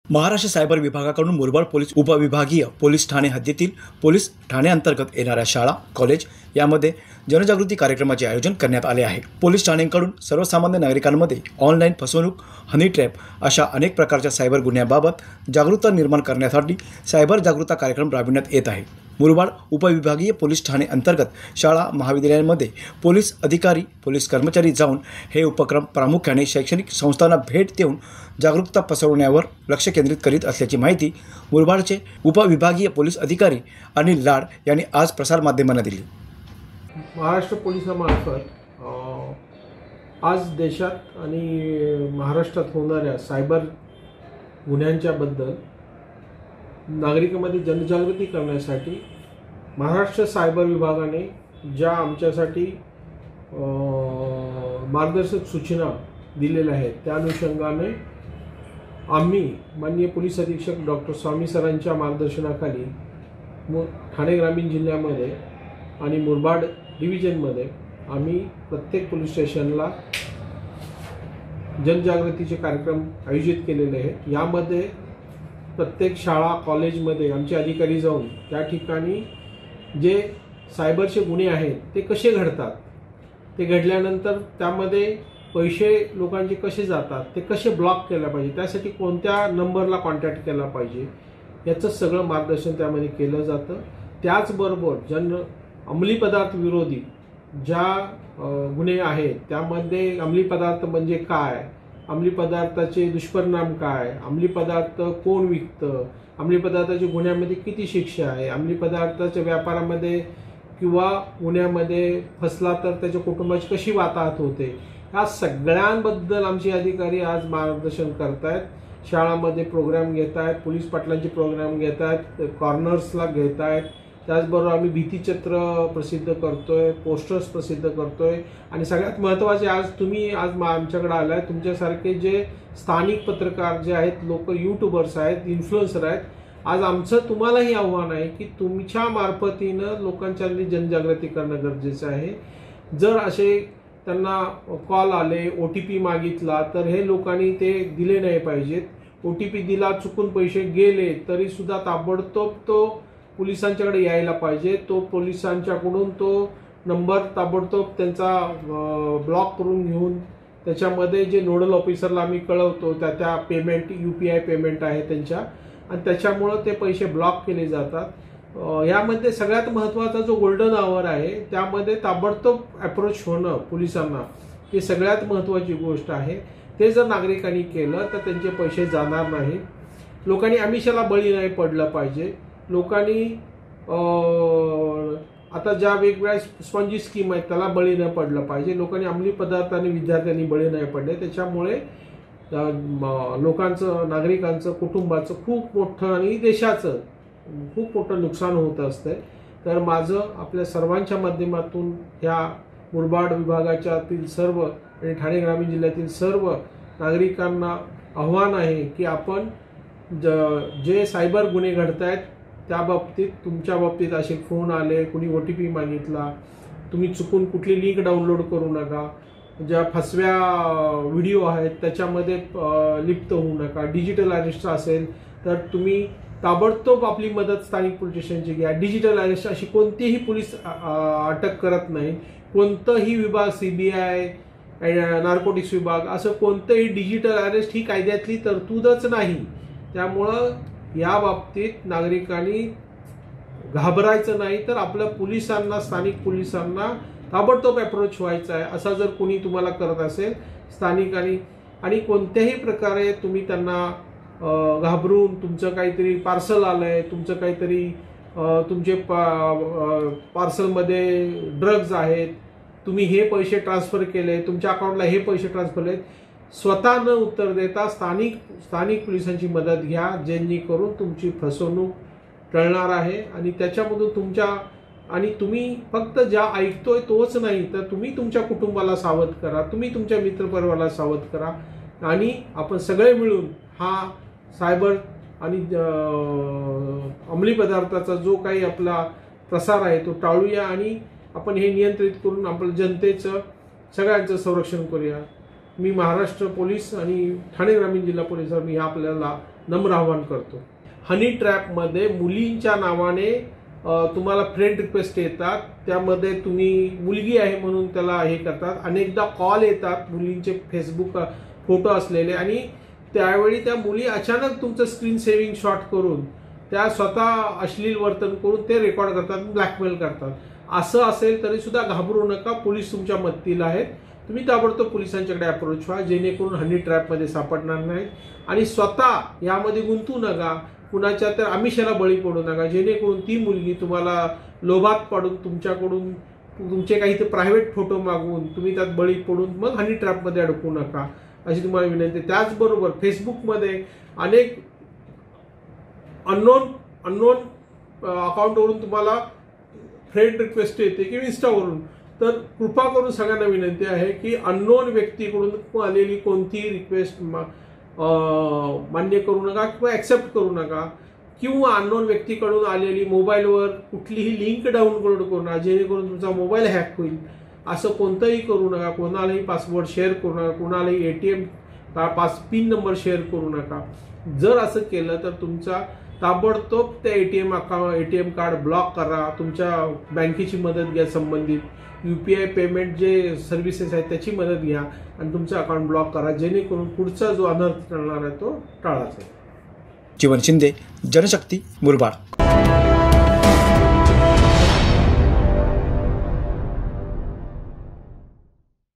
Maharashtra cyber विभागाकडून Murbad police उपविभागीय police Thane हद्दीतील पोलीस ठाणे अंतर्गत येणाऱ्या शाळा, कॉलेज यामध्ये जनजागृती कार्यक्रमाचे आयोजन करण्यात आले आहे। पोलीस ठाण्यांकडून सर्वसामान्य नागरिकांमध्ये ऑनलाईन फसवणूक, हनी ट्रॅप अशा अनेक प्रकारच्या सायबर गुन्ह्यांबाबत जागरूकता निर्माण करण्यासाठी सायबर जागरूकता कार्यक्रम राबविण्यात येत आहे। मुरबाड उपविभागीय पोलीस ठाणे अंतर्गत शाळा, महाविद्यालयांमध्ये पोलीस अधिकारी, पोलीस कर्मचारी जाऊन हे उपक्रम प्रामुख्याने शैक्षणिक संस्थांना भेट देऊन जागरूकता पसरवण्यावर लक्ष केंद्रित करीत असल्याची माहिती मुरबाडचे उपविभागीय पोलीस अधिकारी अनिल लाड यांनी आज प्रसारमाध्यमांना दिली। महाराष्ट्र पोलिसांमार्फत आज देशात आणि महाराष्ट्रात होणाऱ्या सायबर गुन्ह्यांच्या बद्दल नागरिकांमध्ये जनजागृती करण्यासाठी महाराष्ट्र सायबर विभागाने ज्या आमच्यासाठी मार्गदर्शक सूचना दिलेल्या आहेत त्या अनुषंगाने आम्ही माननीय पोलीस अधीक्षक डॉक्टर स्वामी सरांच्या मार्गदर्शनाखाली ठाणे ग्रामीण जिल्ह्यामध्ये आणि मुरबाड डिव्हिजनमध्ये आम्ही प्रत्येक पोलीस स्टेशनला जनजागृतीचे कार्यक्रम आयोजित केलेले आहेत। यामध्ये प्रत्येक शाळा, कॉलेजमध्ये आमचे अधिकारी जाऊन त्या ठिकाणी जे सायबरचे गुन्हे आहेत ते कसे घडतात, ते घडल्यानंतर त्यामध्ये पैसे लोकांचे कसे जातात, ते कसे ब्लॉक केला पाहिजे, त्यासाठी कोणत्या नंबरला कॉन्टॅक्ट केला पाहिजे याचं सगळं मार्गदर्शन त्यामध्ये केलं जातं। त्याचबरोबर अंमली पदार्थ विरोधी ज्या गुन्हे आहेत त्यामध्ये अंमली पदार्थ म्हणजे काय, अंमली पदार्थाचे दुष्परिणाम काय, अंमली पदार्थ कोण विकतं, अंमली पदार्थाच्या गुन्ह्यामध्ये किती शिक्षा आहे, अंमली पदार्थाच्या व्यापारामध्ये किंवा गुन्ह्यामध्ये फसला तर त्याच्या कुटुंबाची कशी वाताहत होते, या सगळ्यांबद्दल आमचे अधिकारी आज मार्गदर्शन करतायत। शाळांमध्ये प्रोग्राम घेत आहेत, पोलीस पाटलांचे प्रोग्राम घेत आहेत, कॉर्नर्सला घेत आहेत। त्याचबरोबर आम्ही भीतीचित्र प्रसिद्ध करतोय, पोस्टर्स प्रसिद्ध करतोय आणि सगळ्यात महत्त्वाचे तुम्ही आज आमच्याकडे आलाय, तुमच्यासारखे जे स्थानिक पत्रकार जे आहेत, लोक यूट्यूबर्स आहेत, इन्फ्लुएन्सर आहेत, आज आमचं तुम्हालाही आव्हान आहे की तुमच्या मार्फतीनं लोकांच्यातली जनजागृती करणं गरजेचं आहे। जर असे त्यांना कॉल आले, OTP मागितला तर हे लोकांनी ते दिले नाही पाहिजेत। OTP दिला, चुकून पैसे गेले तरी सुद्धा ताबडतोब तो पोलिसांच्याकडे यायला पाहिजे। तो पोलिसांच्याकडून तो नंबर ताबडतोब त्यांचा ब्लॉक करून घेऊन त्याच्यामध्ये जे नोडल ऑफिसरला आम्ही कळवतो त्या पेमेंट UPI पेमेंट आहे त्यांच्या, आणि त्याच्यामुळं ते पैसे ब्लॉक केले जातात। यामध्ये सगळ्यात महत्त्वाचा जो गोल्डन आवर आहे त्यामध्ये ताबडतोब अप्रोच होणं पोलिसांना, ही सगळ्यात महत्त्वाची गोष्ट आहे। ते जर नागरिकांनी केलं तर त्यांचे पैसे जाणार नाही। लोकांनी आमिषाला बळी नाही पडलं पाहिजे। लोकांनी आता ज्या वेगवेगळ्या स्पॉन्जी स्कीम आहेत त्याला बळी न पडलं पाहिजे। लोकांनी अंमली पदार्थ आणि विद्यार्थ्यांनी बळी नाही पडले, त्याच्यामुळे लोकांचं, नागरिकांचं, कुटुंबाचं खूप मोठं आणि देशाचं खूप मोठं नुकसान होत असतंय। तर माझं आपल्या सर्वांच्या माध्यमातून ह्या मुरबाड विभागाच्यातील सर्व आणि ठाणे ग्रामीण जिल्ह्यातील सर्व नागरिकांना आव्हान आहे की आपण जे सायबर गुन्हे घडत आहेत त्या बाबतीत, तुमच्या बाबतीत असे फोन आले, कुणी OTP मागितला, तुम्ही चुकून कुठली लिंक डाउनलोड करू नका, ज्या फसव्या व्हिडिओ आहेत त्याच्यामध्ये लिप्त होऊ नका। डिजिटल अरेस्ट असेल तर तुम्ही ताबडतोब आपली मदत स्थानिक पोलीस स्टेशनची घ्या। डिजिटल अरेस्ट अशी कोणतीही पोलीस अटक करत नाही, कोणताही विभाग, CBI, नार्कोटिक्स विभाग, असं कोणतंही डिजिटल अरेस्ट ही कायद्यातली तरतूदच नाही। त्यामुळं या बाबतीत नागरिकांनी घाबरायचं नाही, तर आपल्या पोलिसांना, स्थानिक पोलिसांना ताबडतोब अप्रोच व्हायचा आहे। असा जर कोणी तुम्हाला करत असेल स्थानिकांनी, आणि कोणत्याही प्रकारे तुम्ही त्यांना घाबरून तुमचं काहीतरी पार्सल आलंय, तुमचं काहीतरी तुमचे पार्सलमध्ये ड्रग्ज आहेत, तुम्ही हे पैसे ट्रान्सफर केले, तुमच्या अकाउंटला हे पैसे ट्रान्सफर केले, स्वतः न उत्तर देता स्थानिक पोलिसांची मदत घ्या, जेणेकरून तुमची फसवणूक टळणार आहे। आणि त्याच्यामधून तुम्ही फक्त ज्या ऐकतोय तोच नाही, तर तुम्ही तुमच्या कुटुंबाला सावध करा, तुम्ही तुमच्या मित्रपरिवाराला सावध करा, आणि आपण सगळे मिळून हा सायबर आणि अंमली पदार्थाचा जो काही आपला प्रसार आहे तो टाळूया, आणि आपण हे नियंत्रित करून आपल्या जनतेचं, सगळ्यांचं संरक्षण करूया। मी महाराष्ट्र पोलीस आणि ठाणे ग्रामीण जिल्हा पोलिसांनी आपल्याला नम्र आवाहन करतो. हनी ट्रॅपमध्ये मुलींच्या नावाने तुम्हाला फ्रेंड रिक्वेस्ट येतात. त्यामध्ये तुम्ही मुलगी आहे म्हणून त्याला हे करतात. अनेकदा कॉल येतात मुलींचे फेसबुक फोटो असलेले आणि त्यावेळी त्या मुली अचानक तुमचं स्क्रीन सेव्हिंग शॉट करून त्या स्वतः अश्लील वर्तन करून ते रेकॉर्ड करतात, ब्लॅकमेल करतात. असं असेल तरी सुद्धा घाबरू नका, पोलीस तुमच्या मदतीला आहेत. तुम्ही ताबडतोब पोलिसांच्याकडे अप्रोच व्हा, जेणेकरून हनी ट्रॅपमध्ये सापडणार नाही आणि स्वतः यामध्ये गुंतू नका, कुणाच्या तर आमिषाला बळी पडू नका, जेणेकरून ती मुलगी तुम्हाला लोभात पडून तुमच्याकडून तुमचे काही ते प्रायव्हेट फोटो मागवून तुम्ही त्यात बळी पडून मग हनी ट्रॅपमध्ये अडकू नका अशी तुम्हाला विनंती. त्याचबरोबर फेसबुकमध्ये अनेक अननोन अकाउंटवरून तुम्हाला फ्रेंड रिक्वेस्ट येते किंवा इन्स्टावरून. तर कृपा करून सगळ्यांना विनंती आहे की अननोन व्यक्तीकडून आलेली कोणतीही रिक्वेस्ट मान्य करू नका किंवा ॲक्सेप्ट करू नका, किंवा अननोन व्यक्तीकडून आलेली मोबाईलवर कुठलीही लिंक डाउनलोड करू नका जेणेकरून तुमचा मोबाईल हॅक होईल. असं कोणतंही करू नका. कोणालाही पासवर्ड शेअर करू नका, कोणालाही ATM पिन नंबर शेअर करू नका. जर असं केलं तर तुमचा ताबडतोब त्या ATM कार्ड ब्लॉक करा. तुमच्या बँकेची मदत घ्या, संबंधित UPI पेमेंट जे सर्व्हिसेस आहेत त्याची मदत घ्या आणि तुमचं अकाउंट ब्लॉक करा, जेणेकरून पुढचा जो अनर्थ टळणार आहे तो टाळाचा. जीवन शिंदे, जनशक्ती, मुरबाड.